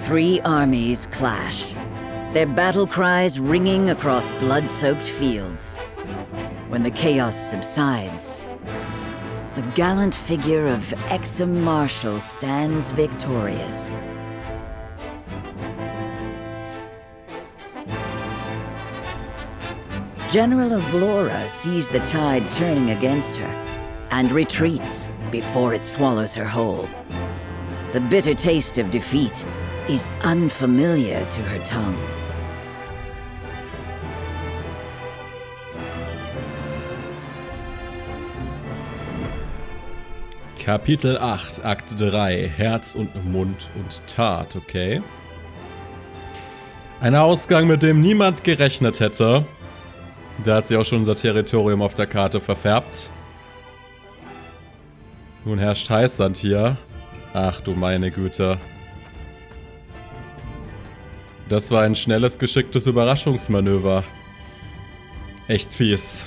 Three armies clash, their battle cries ringing across blood-soaked fields. When the chaos subsides, the gallant figure of Exum Marshal stands victorious. General Avlora sees the tide turning against her and retreats before it swallows her whole. The bitter taste of defeat is unfamiliar to her tongue. Kapitel 8, Akt 3, Herz und Mund und Tat, okay. Ein Ausgang, mit dem niemand gerechnet hätte. Da hat sie auch schon unser Territorium auf der Karte verfärbt. Nun herrscht Heissand hier. Ach du meine Güte. Das war ein schnelles, geschicktes Überraschungsmanöver. Echt fies.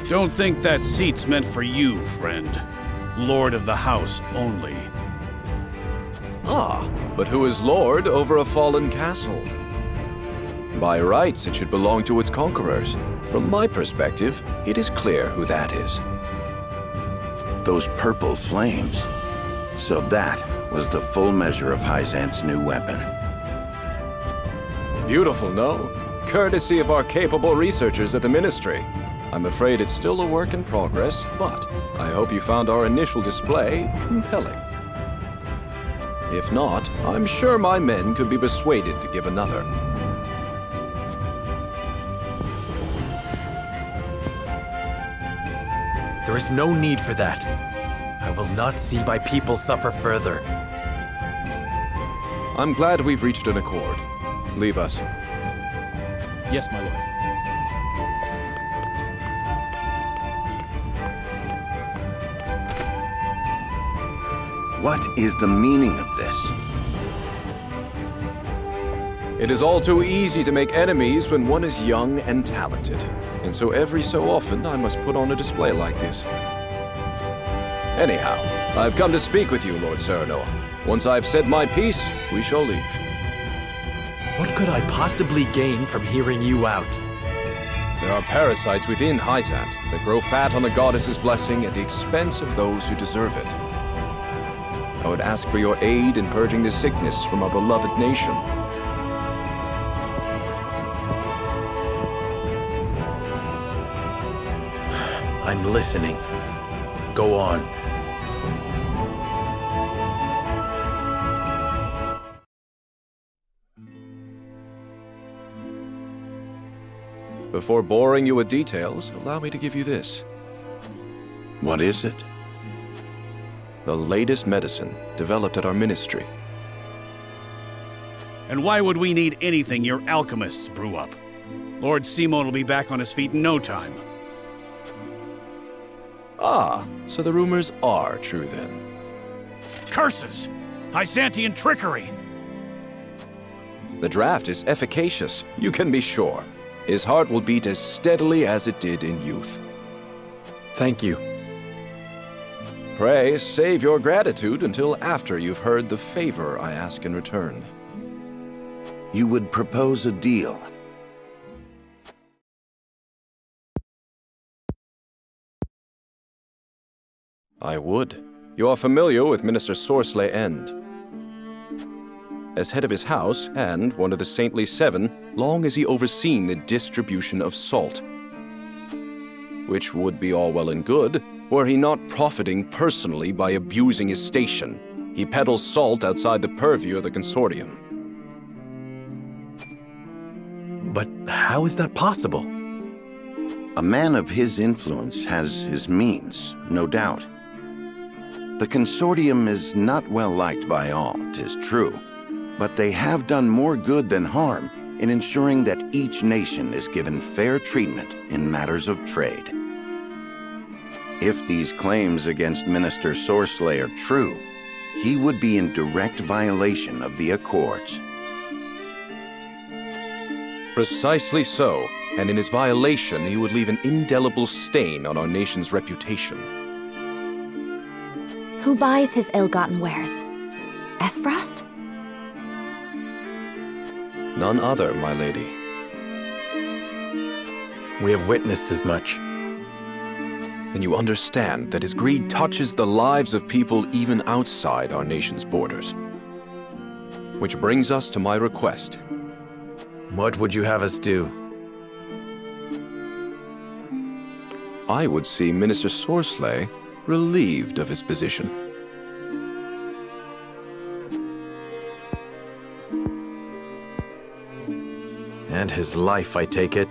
Don't think that seat's meant for you, friend. Lord of the house only. Ah, but who is lord over a fallen castle? By rights, it should belong to its conquerors. From my perspective, it is clear who that is. Those purple flames. So that was the full measure of Heissands' new weapon. Beautiful, no? Courtesy of our capable researchers at the Ministry. I'm afraid it's still a work in progress, but I hope you found our initial display compelling. If not, I'm sure my men could be persuaded to give another. There is no need for that. I will not see my people suffer further. I'm glad we've reached an accord. Leave us. Yes, my lord. What is the meaning of this? It is all too easy to make enemies when one is young and talented. And so every so often I must put on a display like this. Anyhow, I've come to speak with you, Lord Serenoa. Once I've said my piece, we shall leave. What could I possibly gain from hearing you out? There are parasites within Heissant that grow fat on the goddess's blessing at the expense of those who deserve it. I would ask for your aid in purging this sickness from our beloved nation. I'm listening. Go on. Before boring you with details, allow me to give you this. What is it? The latest medicine developed at our ministry. And why would we need anything your alchemists brew up? Lord Simon will be back on his feet in no time. Ah, so the rumors are true then. Curses! Heisantian trickery! The draft is efficacious, you can be sure. His heart will beat as steadily as it did in youth. Thank you. Pray save your gratitude until after you've heard the favor I ask in return. You would propose a deal. I would. You are familiar with Minister Sorsley End. As head of his house, and one of the Saintly Seven, long has he overseen the distribution of salt. Which would be all well and good, were he not profiting personally by abusing his station. He peddles salt outside the purview of the consortium. But how is that possible? A man of his influence has his means, no doubt. The consortium is not well liked by all, 'tis true, but they have done more good than harm in ensuring that each nation is given fair treatment in matters of trade. If these claims against Minister Sorsley are true, he would be in direct violation of the Accords. Precisely so, and in his violation he would leave an indelible stain on our nation's reputation. Who buys his ill-gotten wares? Esfrost? None other, my lady. We have witnessed as much. Then you understand that his greed touches the lives of people even outside our nation's borders. Which brings us to my request. What would you have us do? I would see Minister Sorsley relieved of his position. And his life, I take it.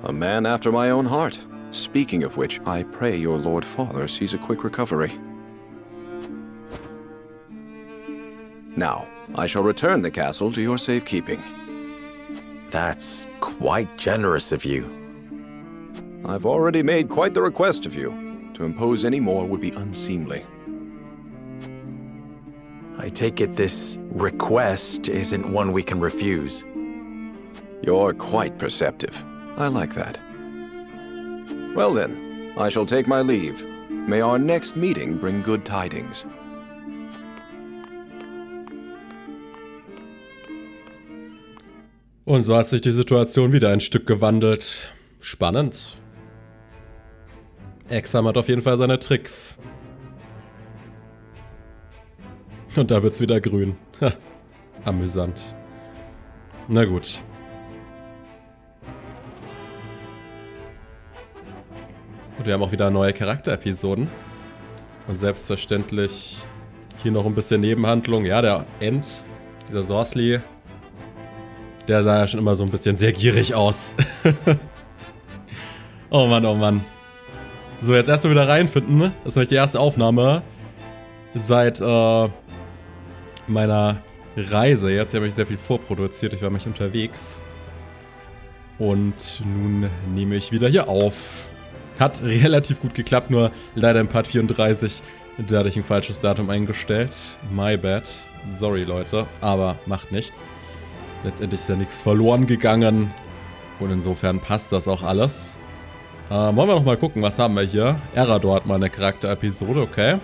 A man after my own heart. Speaking of which, I pray your Lord Father sees a quick recovery. Now, I shall return the castle to your safekeeping. That's quite generous of you. I've already made quite the request of you. To impose any more would be unseemly. I take it this request isn't one we can refuse. You're quite perceptive. I like that. Well then, I shall take my leave. May our next meeting bring good tidings. Und so hat sich die Situation wieder ein Stück gewandelt. Spannend. Exharme hat auf jeden Fall seine Tricks. Und da wird's wieder grün. Ha, amüsant. Na gut. Und wir haben auch wieder neue Charakterepisoden. Und selbstverständlich hier noch ein bisschen Nebenhandlung. Ja, der End, dieser Sorsley, der sah ja schon immer so ein bisschen sehr gierig aus. Oh Mann, oh Mann. So, jetzt erstmal wieder reinfinden. Das ist nämlich die erste Aufnahme seit meiner Reise. Jetzt habe ich sehr viel vorproduziert. Ich war mich unterwegs. Und nun nehme ich wieder hier auf. Hat relativ gut geklappt, nur leider im Part 34. Da hatte ich ein falsches Datum eingestellt. My bad. Sorry, Leute. Aber macht nichts. Letztendlich ist ja nichts verloren gegangen. Und insofern passt das auch alles. Wollen wir noch mal gucken, was haben wir hier? Erador hat mal eine Charakterepisode, okay.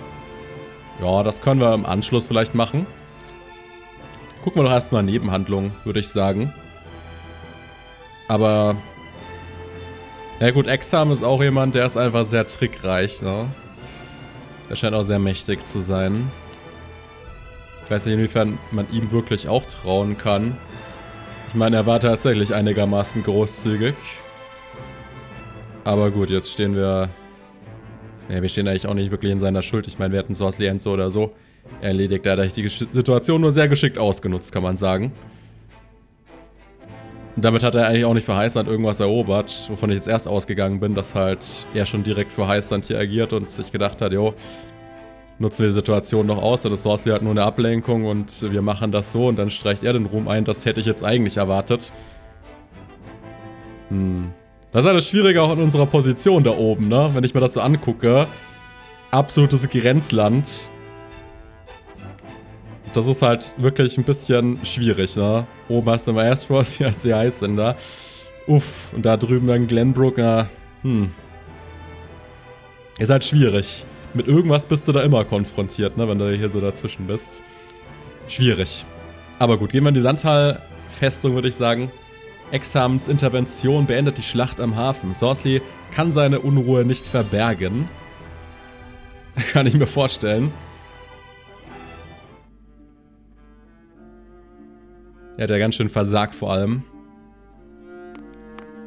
Ja, das können wir im Anschluss vielleicht machen. Gucken wir doch erstmal Nebenhandlungen, würde ich sagen. Aber... ja gut, Exharme ist auch jemand, der ist einfach sehr trickreich, ne? Der scheint auch sehr mächtig zu sein. Ich weiß nicht, inwiefern man ihm wirklich auch trauen kann. Ich meine, er war tatsächlich einigermaßen großzügig. Aber gut, jetzt stehen wir... ja, wir stehen eigentlich auch nicht wirklich in seiner Schuld. Ich meine, wir hätten Sorsley End so oder so erledigt. Da hat er die Situation nur sehr geschickt ausgenutzt, kann man sagen. Und damit hat er eigentlich auch nicht für Heissand irgendwas erobert, wovon ich jetzt erst ausgegangen bin, dass halt er schon direkt für Heissand hier agiert und sich gedacht hat, jo, nutzen wir die Situation noch aus, dann ist Sorsley halt nur eine Ablenkung und wir machen das so und dann streicht er den Ruhm ein. Das hätte ich jetzt eigentlich erwartet. Das ist alles schwieriger auch in unserer Position da oben, ne? Wenn ich mir das so angucke. Absolutes Grenzland. Das ist halt wirklich ein bisschen schwierig, ne? Oben hast du mal Asteros, hier hast du die Heissender. Uff, und da drüben dann Glenbrook, na, ist halt schwierig. Mit irgendwas bist du da immer konfrontiert, ne? Wenn du hier so dazwischen bist. Schwierig. Aber gut, gehen wir in die Sandtal-Festung, würde ich sagen. Exharmes Intervention beendet die Schlacht am Hafen. Sorsley kann seine Unruhe nicht verbergen. Kann ich mir vorstellen. Er hat ja ganz schön versagt vor allem.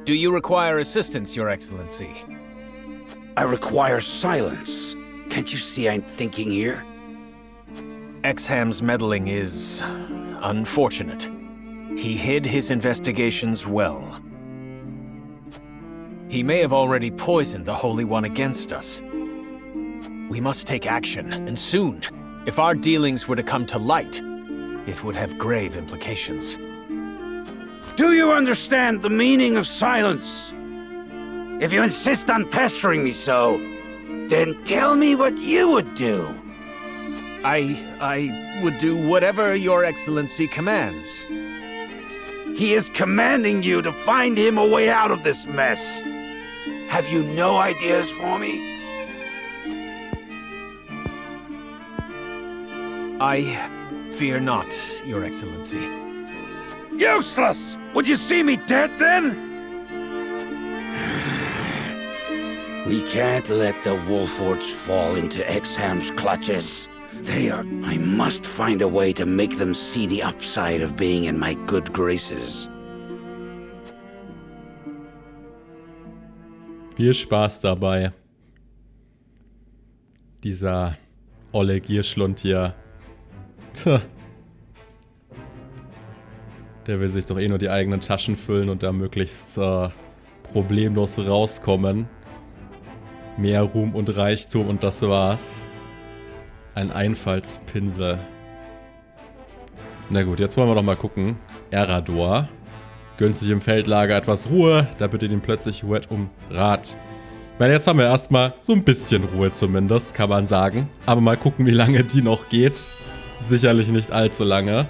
Do you require assistance, Your Excellency? I require silence. Can't you see I'm thinking here? Exharme's meddling is unfortunate. He hid his investigations well. He may have already poisoned the Holy One against us. We must take action, and soon. If our dealings were to come to light, it would have grave implications. Do you understand the meaning of silence? If you insist on pestering me so, then tell me what you would do. I would do whatever Your Excellency commands. He is commanding you to find him a way out of this mess. Have you no ideas for me? I fear not, Your Excellency. Useless! Would you see me dead then? We can't let the Wolfforts fall into Exharme's clutches. I must find a way to make them see the upside of being in my good graces. Viel Spaß dabei. Dieser olle Gierschlund hier. Tja. Der will sich doch eh nur die eigenen Taschen füllen und da möglichst problemlos rauskommen. Mehr Ruhm und Reichtum und das war's. Ein Einfallspinsel. Na gut, jetzt wollen wir doch mal gucken. Erador gönnt sich im Feldlager etwas Ruhe. Da bittet ihn plötzlich Huet um Rat. Ich meine, jetzt haben wir erstmal so ein bisschen Ruhe zumindest, kann man sagen. Aber mal gucken, wie lange die noch geht. Sicherlich nicht allzu lange.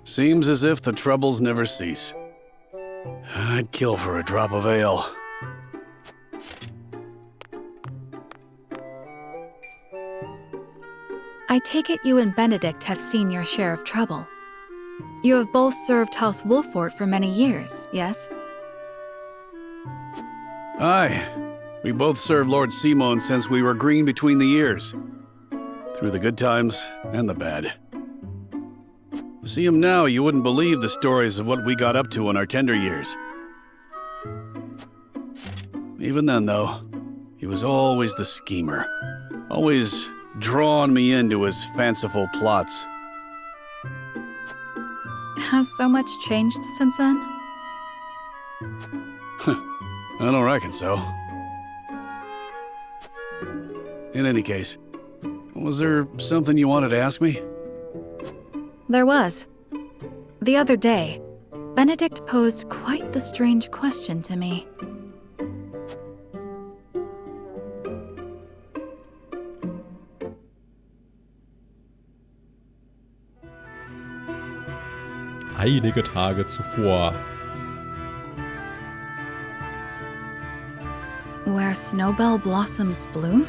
Seems as if the troubles never cease. I'd kill for a drop of ale. I take it you and Benedict have seen your share of trouble. You have both served House Wolffort for many years, yes? Aye. We both served Lord Simon since we were green between the ears. Through the good times and the bad. To see him now, you wouldn't believe the stories of what we got up to in our tender years. Even then, though, he was always the schemer. Always drawing me into his fanciful plots. Has so much changed since then? I don't reckon so. In any case, was there something you wanted to ask me? There was. The other day, Benedict posed quite the strange question to me. Einige Tage zuvor. Where snowbell blossoms bloom?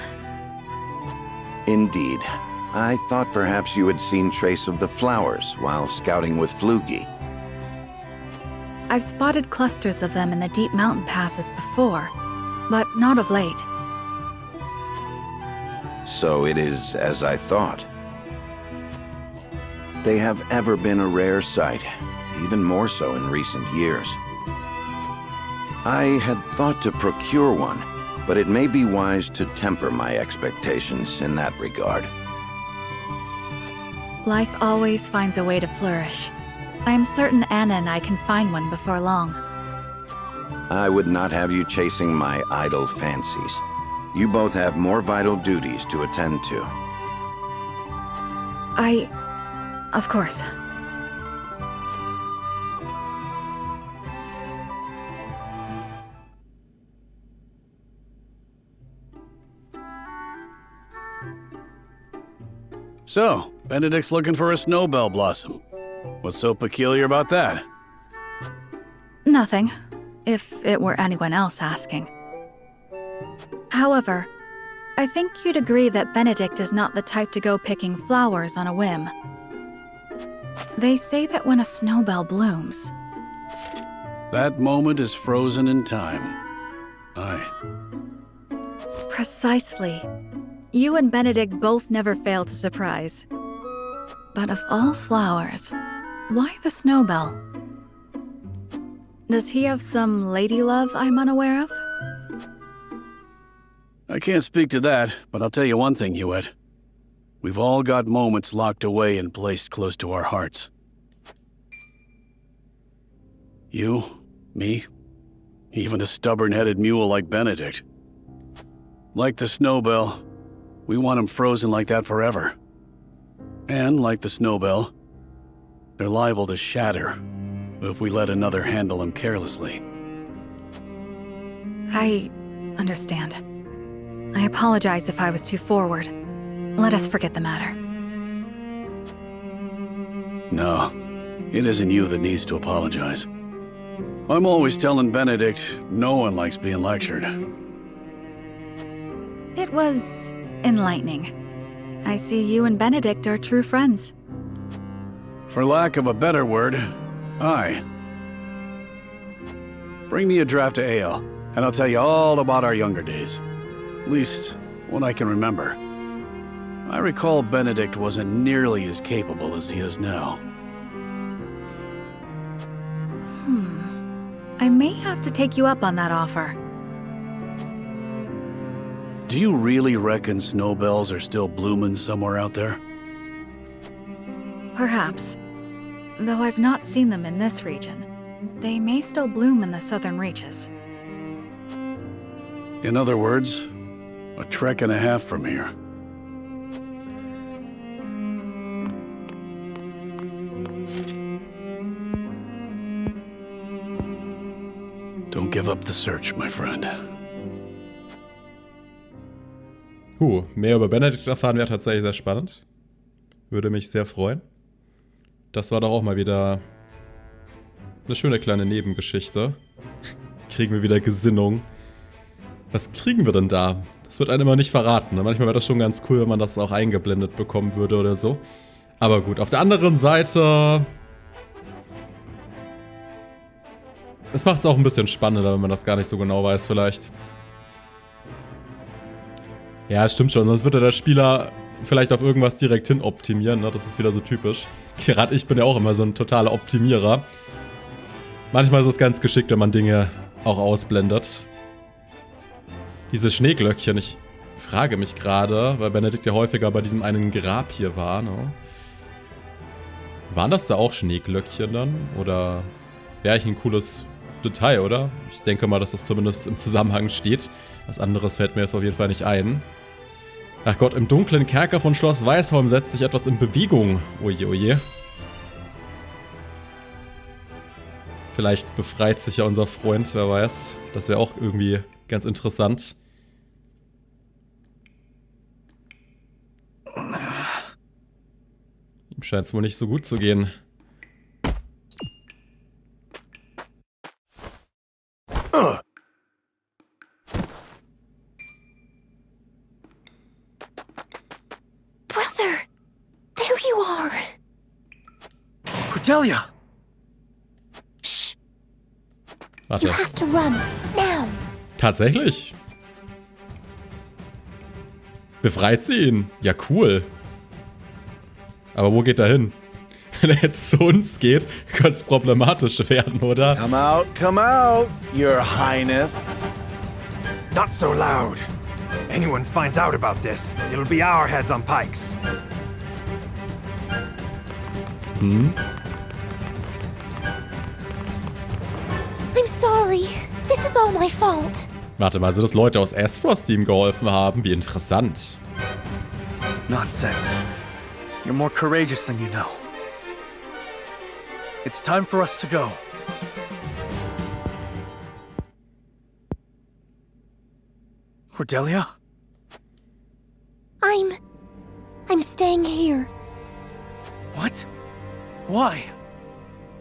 Indeed. I thought perhaps you had seen trace of the flowers while scouting with Flugy. I've spotted clusters of them in the deep mountain passes before, but not of late. So it is as I thought. They have ever been a rare sight, even more so in recent years. I had thought to procure one, but it may be wise to temper my expectations in that regard. Life always finds a way to flourish. I am certain Anna and I can find one before long. I would not have you chasing my idle fancies. You both have more vital duties to attend to. Of course. So, Benedict's looking for a snowbell blossom. What's so peculiar about that? Nothing, if it were anyone else asking. However, I think you'd agree that Benedict is not the type to go picking flowers on a whim. They say that when a snowbell blooms... That moment is frozen in time. Aye. Precisely. You and Benedict both never fail to surprise. But of all flowers, why the snowbell? Does he have some lady love I'm unaware of? I can't speak to that, but I'll tell you one thing, Hewitt. We've all got moments locked away and placed close to our hearts. You, me, even a stubborn-headed mule like Benedict. Like the snowbell, we want them frozen like that forever. And like the snowbell, they're liable to shatter if we let another handle them carelessly. I understand. I apologize if I was too forward. Let us forget the matter. No, it isn't you that needs to apologize. I'm always telling Benedict no one likes being lectured. It was enlightening. I see you and Benedict are true friends. For lack of a better word, aye. Bring me a draft of ale, and I'll tell you all about our younger days. At least, what I can remember. I recall Benedict wasn't nearly as capable as he is now. I may have to take you up on that offer. Do you really reckon snowbells are still blooming somewhere out there? Perhaps. Though I've not seen them in this region. They may still bloom in the southern reaches. In other words, a trek and a half from here. Don't give up the search, my friend. Mehr über Benedict erfahren wäre tatsächlich sehr spannend. Würde mich sehr freuen. Das war doch auch mal wieder eine schöne kleine Nebengeschichte. Kriegen wir wieder Gesinnung. Was kriegen wir denn da? Das wird einem immer nicht verraten. Ne? Manchmal wäre das schon ganz cool, wenn man das auch eingeblendet bekommen würde oder so. Aber gut, auf der anderen Seite... Es macht es auch ein bisschen spannender, wenn man das gar nicht so genau weiß vielleicht. Ja, es stimmt schon. Sonst würde der Spieler vielleicht auf irgendwas direkt hin optimieren. Ne? Das ist wieder so typisch. Gerade ich bin ja auch immer so ein totaler Optimierer. Manchmal ist es ganz geschickt, wenn man Dinge auch ausblendet. Diese Schneeglöckchen, ich frage mich gerade, weil Benedict ja häufiger bei diesem einen Grab hier war. Ne? Waren das da auch Schneeglöckchen dann? Oder wäre eigentlich ein cooles Detail, oder? Ich denke mal, dass das zumindest im Zusammenhang steht. Was anderes fällt mir jetzt auf jeden Fall nicht ein. Ach Gott, im dunklen Kerker von Schloss Weißholm setzt sich etwas in Bewegung. Oje, oje. Vielleicht befreit sich ja unser Freund, wer weiß. Das wäre auch irgendwie ganz interessant. Ihm scheint es wohl nicht so gut zu gehen. Brother, there you are. Cordelia! Shh. Warte. You have to run now. Tatsächlich? Befreit sie ihn? Ja, cool. Aber wo geht er hin? Wenn er jetzt zu uns geht, könnte es problematisch werden, oder? Come out, Your Highness. Not so loud. Anyone finds out about this, it'll be our heads on pikes. Hm? I'm sorry. This is all my fault. Warte mal, sind das Leute aus Asphrosty, die ihm geholfen haben? Wie interessant. Nonsense. You're more courageous than you know. It's time for us to go. Cordelia? I'm staying here. What? Why?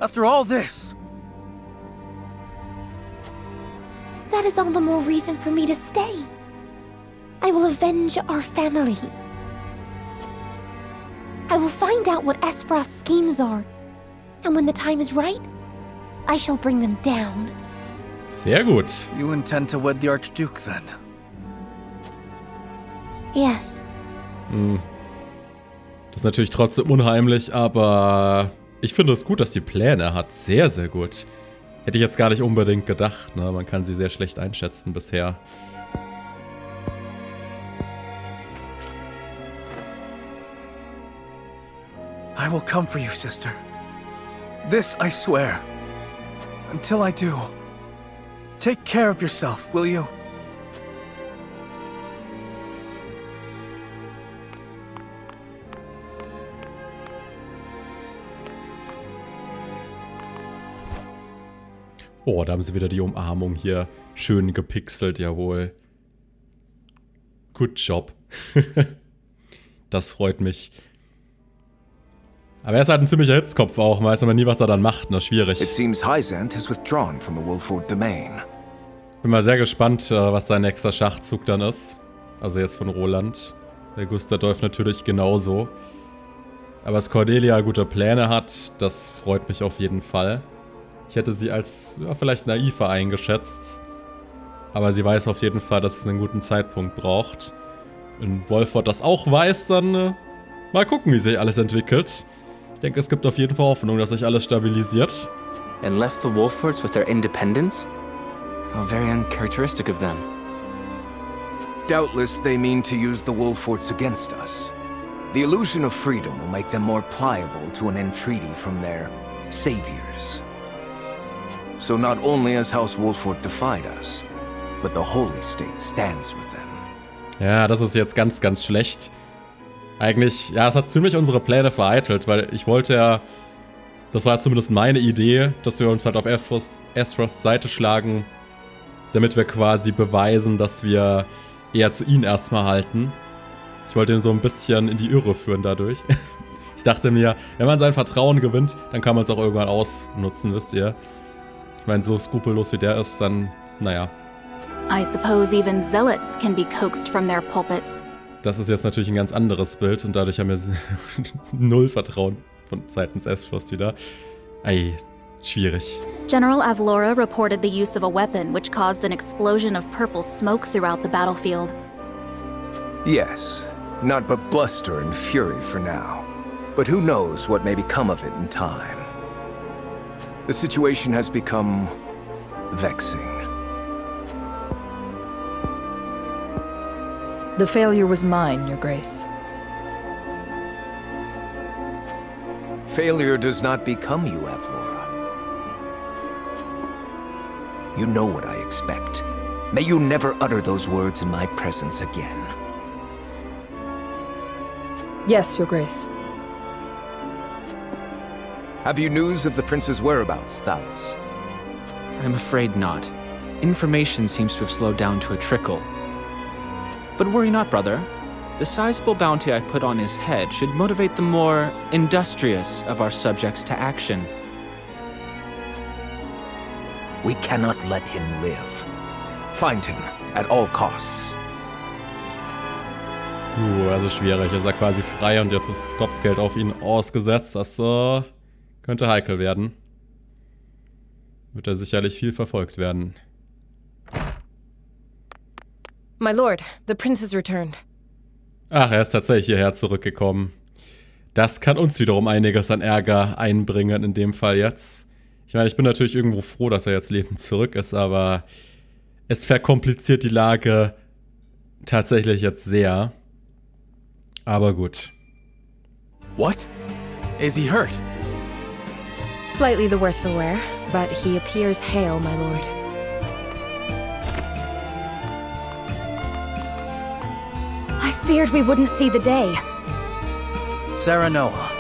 After all this? That is all the more reason for me to stay. I will avenge our family. I will find out what Esfrost's schemes are. And when the time is right, I shall bring them down. Sehr gut. You intend to wed the Archduke, then? Yes. Hm. Das ist natürlich trotzdem unheimlich, aber ich finde es gut, dass die Pläne hat. Sehr, sehr gut. Hätte ich jetzt gar nicht unbedingt gedacht, ne? Man kann sie sehr schlecht einschätzen bisher. I will come for you, sister. This I swear. Until I do, take care of yourself, will you? Oh, da haben sie wieder die Umarmung hier schön gepixelt, jawohl. Good job. Das freut mich. Aber er ist halt ein ziemlicher Hitzkopf auch, weiß aber nie, was er dann macht, ne? Schwierig. It seems Heissands has withdrawn from the Wolffort domain. Bin mal sehr gespannt, was sein nächster Schachzug dann ist. Also jetzt von Roland. Der Gustadolf natürlich genauso. Aber dass Cordelia gute Pläne hat, das freut mich auf jeden Fall. Ich hätte sie als vielleicht naiver eingeschätzt. Aber sie weiß auf jeden Fall, dass es einen guten Zeitpunkt braucht. Wenn Wolffort das auch weiß, dann mal gucken, wie sich alles entwickelt. Ich denke, es gibt auf jeden Fall Hoffnung, dass sich alles stabilisiert. And left the Wolfforts with their independence? How very uncharacteristic of them. Doubtless they mean to use the Wolfforts against us. The illusion of freedom will make them more pliable to an entreaty from their saviors. So not only has House Wolffort defied us, but the Holy State stands with them. Ja, das ist jetzt ganz, ganz schlecht. Eigentlich, ja, es hat ziemlich unsere Pläne vereitelt, weil ich wollte ja, das war zumindest meine Idee, dass wir uns halt auf Astros Seite schlagen, damit wir quasi beweisen, dass wir eher zu ihnen erstmal halten. Ich wollte ihn so ein bisschen in die Irre führen dadurch. Ich dachte mir, wenn man sein Vertrauen gewinnt, dann kann man es auch irgendwann ausnutzen, wisst ihr. Ich meine, so skrupellos wie der ist, dann, naja. I suppose even zealots can be coaxed from their pulpits. Das ist jetzt natürlich ein ganz anderes Bild und dadurch haben wir null Vertrauen von seitens Astros wieder. Ei, schwierig. General Avlora reported the use of a weapon which caused an explosion of purple smoke throughout the battlefield. Yes, not but bluster and fury for now. But who knows what may become of it in time. The situation has become vexing. The failure was mine, Your Grace. Failure does not become you, Avlora. You know what I expect. May you never utter those words in my presence again. Yes, Your Grace. Have you news of the prince's whereabouts, Thalos? I'm afraid not. Information seems to have slowed down to a trickle. But worry not, brother. The sizable bounty I put on his head should motivate the more industrious of our subjects to action. We cannot let him live. Find him at all costs. Also schwierig. Ist er quasi frei und jetzt ist das Kopfgeld auf ihn ausgesetzt. Das könnte heikel werden. Wird er sicherlich viel verfolgt werden. My lord, the prince has returned. Ach, er ist tatsächlich hierher zurückgekommen. Das kann uns wiederum einiges an Ärger einbringen, in dem Fall jetzt. Ich meine, ich bin natürlich irgendwo froh, dass er jetzt lebend zurück ist, aber es verkompliziert die Lage tatsächlich jetzt sehr. Aber gut. What? Is he hurt? Slightly the worse for wear, but he appears hale, my lord. I feared we wouldn't see the day. Sarah Noah,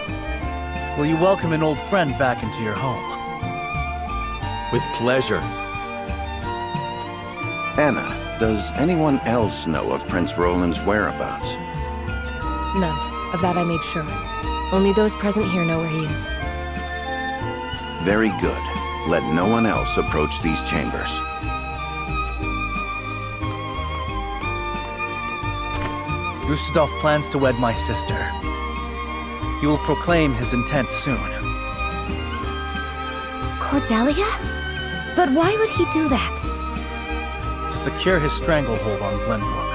will you welcome an old friend back into your home? With pleasure. Anna, does anyone else know of Prince Roland's whereabouts? None. Of that I made sure. Only those present here know where he is. Very good. Let no one else approach these chambers. Gustadolf plans to wed my sister. He will proclaim his intent soon. Cordelia? But why would he do that? To secure his stranglehold on Glenbrook.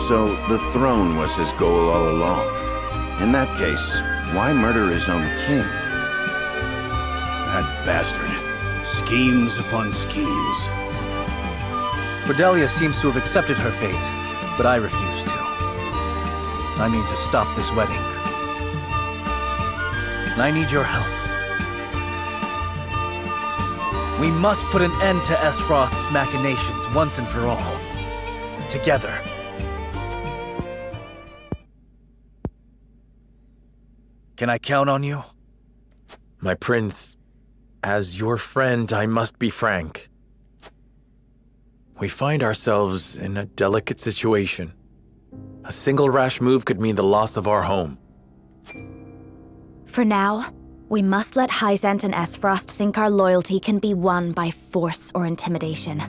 So the throne was his goal all along. In that case, why murder his own king? That bastard. Schemes upon schemes. Cordelia seems to have accepted her fate, but I refuse to. I mean to stop this wedding. And I need your help. We must put an end to Esfrost's machinations once and for all. Together. Can I count on you? My prince, as your friend, I must be frank. We find ourselves in a delicate situation. A single rash move could mean the loss of our home. For now, We must let Heissands and Esfrost think our loyalty can be won by force or intimidation.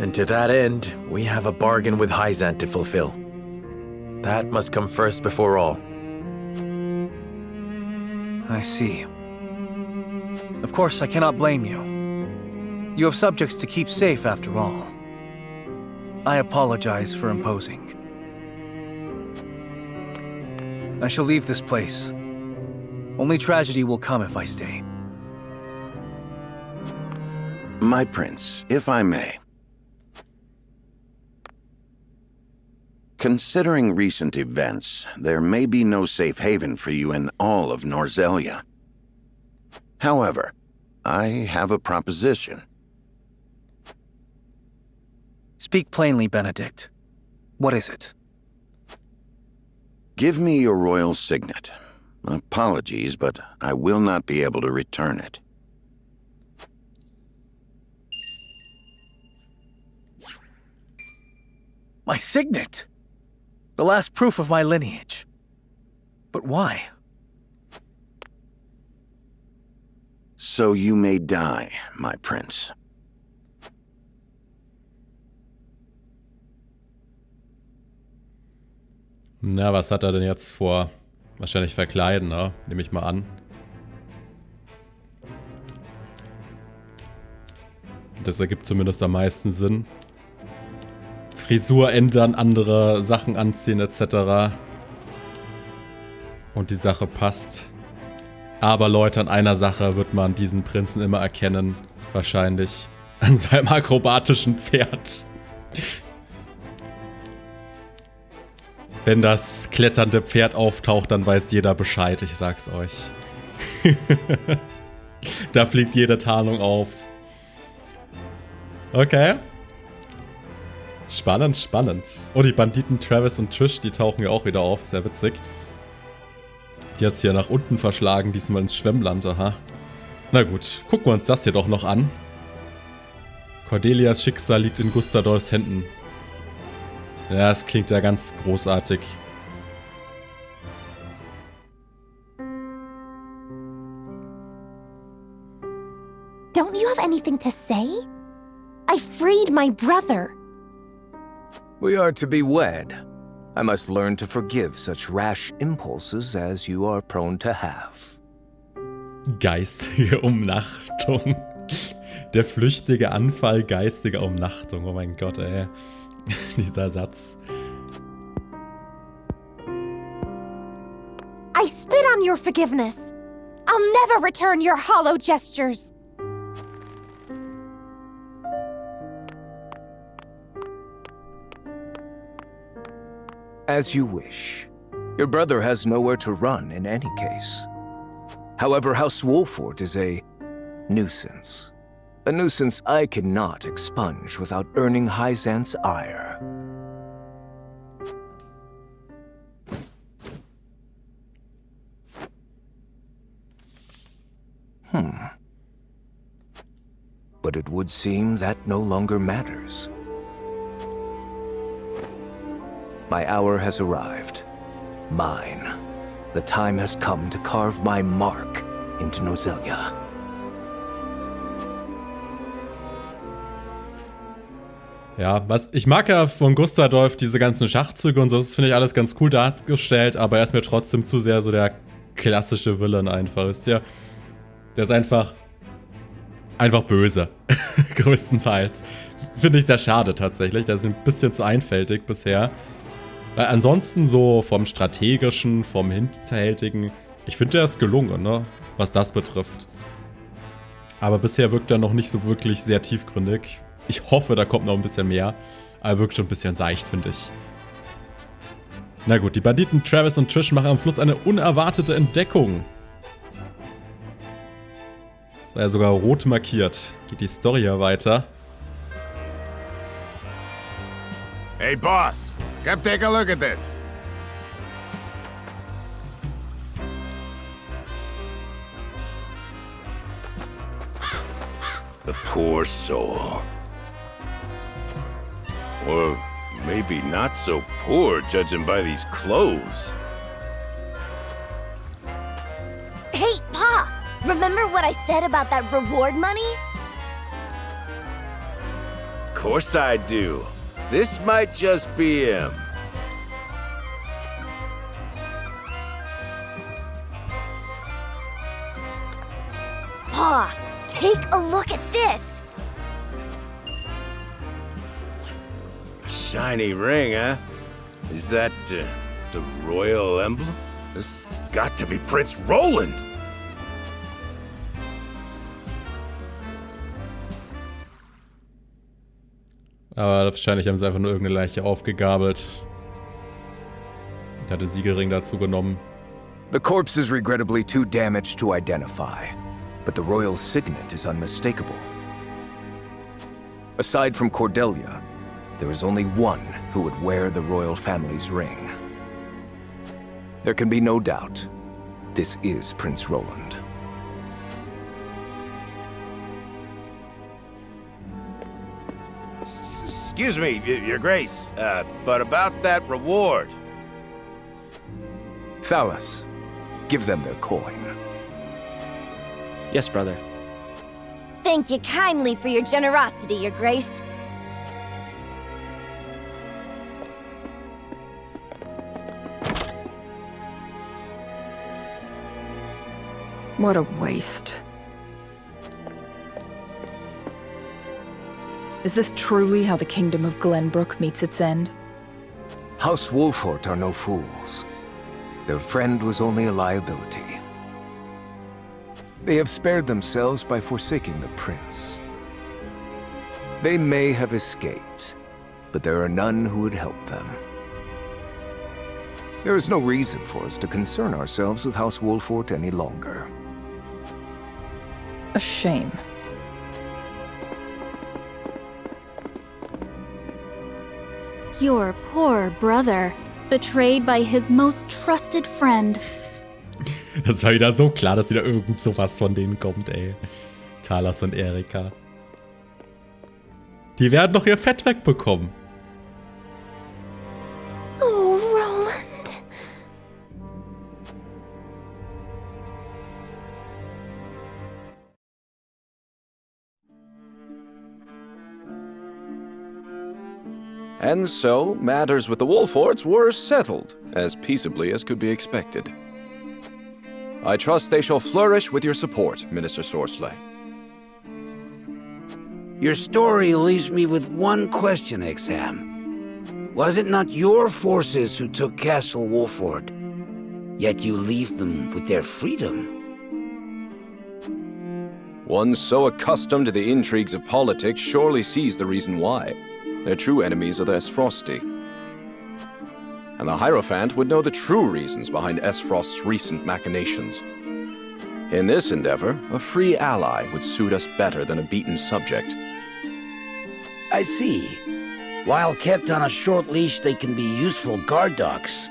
And to that end, we have a bargain with Heissands to fulfill. That must come first before all. I see. Of course, I cannot blame you. You have subjects to keep safe after all. I apologize for imposing. I shall leave this place. Only tragedy will come if I stay. My prince, if I may. Considering recent events, there may be no safe haven for you in all of Norzelia. However, I have a proposition. Speak plainly, Benedict. What is it? Give me your royal signet. Apologies, but I will not be able to return it. My signet! The last proof of my lineage. But why? So you may die, my prince. Na, was hat er denn jetzt vor? Wahrscheinlich verkleiden, ne? Nehme ich mal an. Das ergibt zumindest am meisten Sinn. Frisur ändern, andere Sachen anziehen etc. Und die Sache passt. Aber Leute, an einer Sache wird man diesen Prinzen immer erkennen. Wahrscheinlich an seinem akrobatischen Pferd. Wenn das kletternde Pferd auftaucht, dann weiß jeder Bescheid, ich sag's euch. Da fliegt jede Tarnung auf. Okay. Spannend, spannend. Oh, die Banditen Travis und Trish, die tauchen ja auch wieder auf. Sehr witzig. Die hat's hier nach unten verschlagen, diesmal ins Schwemmland, aha. Na gut, gucken wir uns das hier doch noch an. Cordelias Schicksal liegt in Gustadolfs Händen. Ja, es klingt ja ganz großartig. Don't you have anything to say? I freed my brother. We are to be wed. I must learn to forgive such rash impulses as you are prone to have. Geistige Umnachtung. Der flüchtige Anfall geistiger Umnachtung. Oh mein Gott, ey. Dieser Satz. I spit on your forgiveness. I'll never return your hollow gestures. As you wish. Your brother has nowhere to run in any case. However, House Wolffort is a nuisance. A nuisance I cannot expunge without earning Heissands' ire. But it would seem that no longer matters. My hour has arrived. Mine. The time has come to carve my mark into Norzelia. Ja, ich mag ja von Gustadolf diese ganzen Schachzüge und so, das finde ich alles ganz cool dargestellt, aber er ist mir trotzdem zu sehr so der klassische Villain einfach, wisst ihr? Der ist einfach böse, größtenteils. Finde ich sehr schade tatsächlich, der ist ein bisschen zu einfältig bisher. Weil ansonsten so vom Strategischen, vom Hinterhältigen, ich finde, der ist gelungen, ne? Was das betrifft. Aber bisher wirkt er noch nicht so wirklich sehr tiefgründig. Ich hoffe, da kommt noch ein bisschen mehr. Aber er wirkt schon ein bisschen seicht, finde ich. Na gut, die Banditen Travis und Trish machen am Fluss eine unerwartete Entdeckung. Das war ja sogar rot markiert. Geht die Story ja weiter. Hey, boss! Come take a look at this! The poor soul. Or maybe not so poor, judging by these clothes. Remember what I said about that reward money? Of course I do. This might just be him. Pa, take a look at this! Shiny ring, huh? Is that the royal emblem? This has got to be Prince Roland! Aber wahrscheinlich haben sie einfach nur irgendeine Leiche aufgegabelt. Und hat den Siegelring dazu genommen. The corpse is regrettably too damaged to identify, but the royal signet is unmistakable. Aside from Cordelia, there is only one who would wear the royal family's ring. There can be no doubt, this is Prince Roland. Excuse me, Your Grace, but about that reward. Thalas, give them their coin. Yes, brother. Thank you kindly for your generosity, Your Grace. What a waste. Is this truly how the kingdom of Glenbrook meets its end? House Wolffort are no fools. Their friend was only a liability. They have spared themselves by forsaking the prince. They may have escaped, but there are none who would help them. There is no reason for us to concern ourselves with House Wolffort any longer. A shame. Your poor brother, betrayed by his most trusted friend. Das war wieder so klar, dass wieder irgend sowas von denen kommt, ey. Thalas und Erika. Die werden doch ihr Fett wegbekommen. Oh, Roland. And so, matters with the Wolfforts were settled, as peaceably as could be expected. I trust they shall flourish with your support, Minister Sorsley. Your story leaves me with one question, Exharme. Was it not your forces who took Castle Wolffort, yet you leave them with their freedom? One so accustomed to the intrigues of politics surely sees the reason why. Their true enemies are the Esfrosti. And the Hierophant would know the true reasons behind Esfrost's recent machinations. In this endeavor, a free ally would suit us better than a beaten subject. I see. While kept on a short leash, they can be useful guard dogs.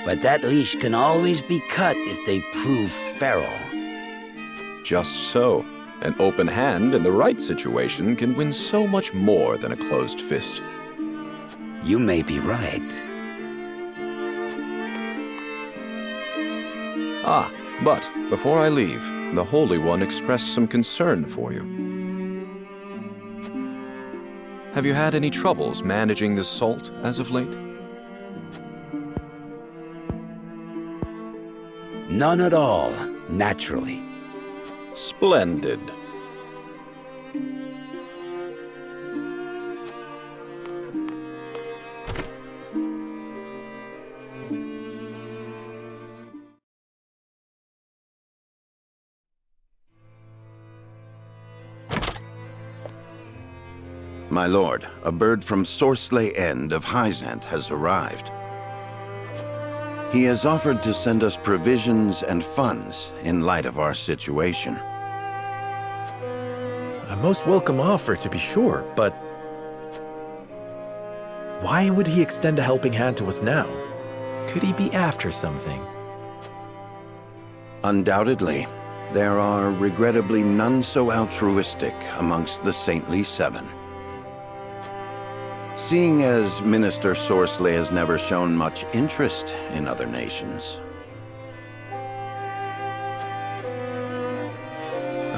But that leash can always be cut if they prove feral. Just so. An open hand in the right situation can win so much more than a closed fist. You may be right. Ah, but before I leave, the Holy One expressed some concern for you. Have you had any troubles managing the salt as of late? None at all, naturally. Splendid. My lord, a bird from Sorsley End of Heissands has arrived. He has offered to send us provisions and funds in light of our situation. A most welcome offer, to be sure, but why would he extend a helping hand to us now? Could he be after something? Undoubtedly, there are regrettably none so altruistic amongst the Saintly Seven. Seeing as Minister Sorsley has never shown much interest in other nations.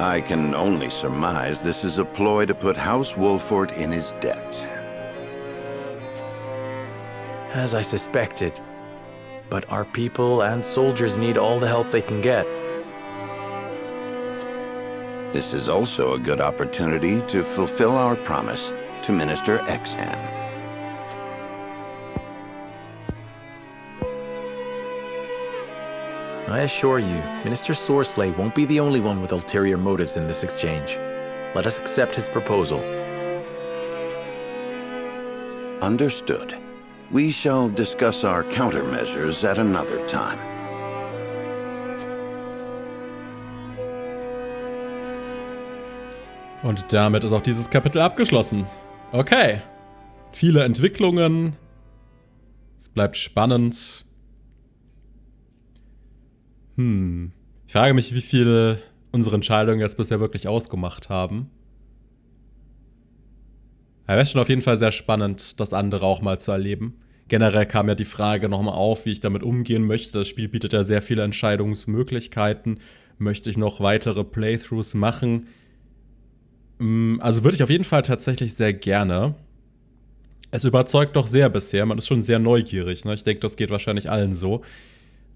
I can only surmise this is a ploy to put House Wolffort in his debt. As I suspected. But our people and soldiers need all the help they can get. This is also a good opportunity to fulfill our promise to Minister Exharme. I assure you, Minister Sorcelet won't be the only one with ulterior motives in this exchange. Let us accept his proposal. Understood. We shall discuss our countermeasures at another time. Und damit ist auch dieses Kapitel abgeschlossen. Okay. Viele Entwicklungen. Es bleibt spannend. Ich frage mich, wie viel unsere Entscheidungen jetzt bisher wirklich ausgemacht haben. Aber wäre schon auf jeden Fall sehr spannend, das andere auch mal zu erleben. Generell kam ja die Frage nochmal auf, wie ich damit umgehen möchte. Das Spiel bietet ja sehr viele Entscheidungsmöglichkeiten. Möchte ich noch weitere Playthroughs machen? Also würde ich auf jeden Fall tatsächlich sehr gerne. Es überzeugt doch sehr bisher. Man ist schon sehr neugierig. Ne? Ich denke, das geht wahrscheinlich allen so,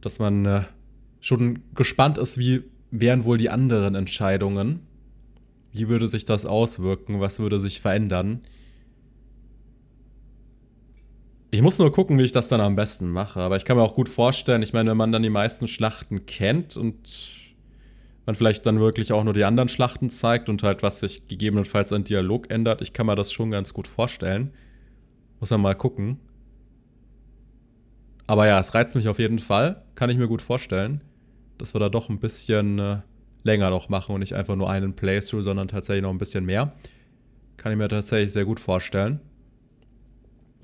dass man schon gespannt ist, wie wären wohl die anderen Entscheidungen. Wie würde sich das auswirken? Was würde sich verändern? Ich muss nur gucken, wie ich das dann am besten mache. Aber ich kann mir auch gut vorstellen, ich meine, wenn man dann die meisten Schlachten kennt und man vielleicht dann wirklich auch nur die anderen Schlachten zeigt und halt, was sich gegebenenfalls an Dialog ändert, ich kann mir das schon ganz gut vorstellen. Muss man mal gucken. Aber ja, es reizt mich auf jeden Fall. Kann ich mir gut vorstellen, dass wir da doch ein bisschen länger noch machen und nicht einfach nur einen Playthrough, sondern tatsächlich noch ein bisschen mehr. Kann ich mir tatsächlich sehr gut vorstellen.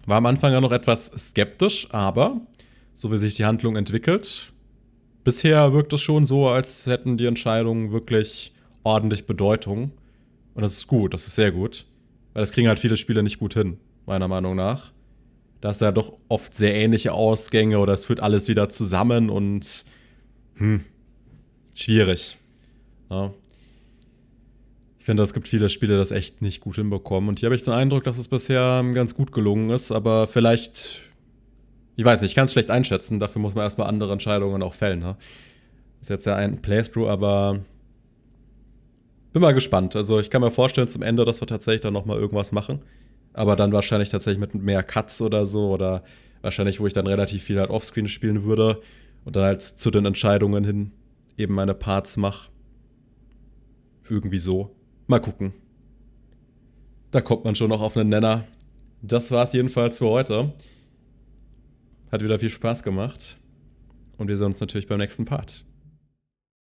War am Anfang ja noch etwas skeptisch, aber so wie sich die Handlung entwickelt, bisher wirkt es schon so, als hätten die Entscheidungen wirklich ordentlich Bedeutung. Und das ist gut, das ist sehr gut. Weil das kriegen halt viele Spiele nicht gut hin, meiner Meinung nach. Da ist ja doch oft sehr ähnliche Ausgänge oder es führt alles wieder zusammen und schwierig. Ja. Ich finde, es gibt viele Spiele, die das echt nicht gut hinbekommen. Und hier habe ich den Eindruck, dass es bisher ganz gut gelungen ist. Aber vielleicht, ich weiß nicht, ich kann es schlecht einschätzen. Dafür muss man erstmal andere Entscheidungen auch fällen. Ne? Ist jetzt ja ein Playthrough, aber bin mal gespannt. Also ich kann mir vorstellen zum Ende, dass wir tatsächlich dann nochmal irgendwas machen. Aber dann wahrscheinlich tatsächlich mit mehr Cuts oder so. Oder wahrscheinlich, wo ich dann relativ viel halt Offscreen spielen würde. Und dann halt zu den Entscheidungen hin eben meine Parts mache. Irgendwie so. Mal gucken. Da kommt man schon noch auf einen Nenner. Das war's jedenfalls für heute. Hat wieder viel Spaß gemacht. Und wir sehen uns natürlich beim nächsten Part.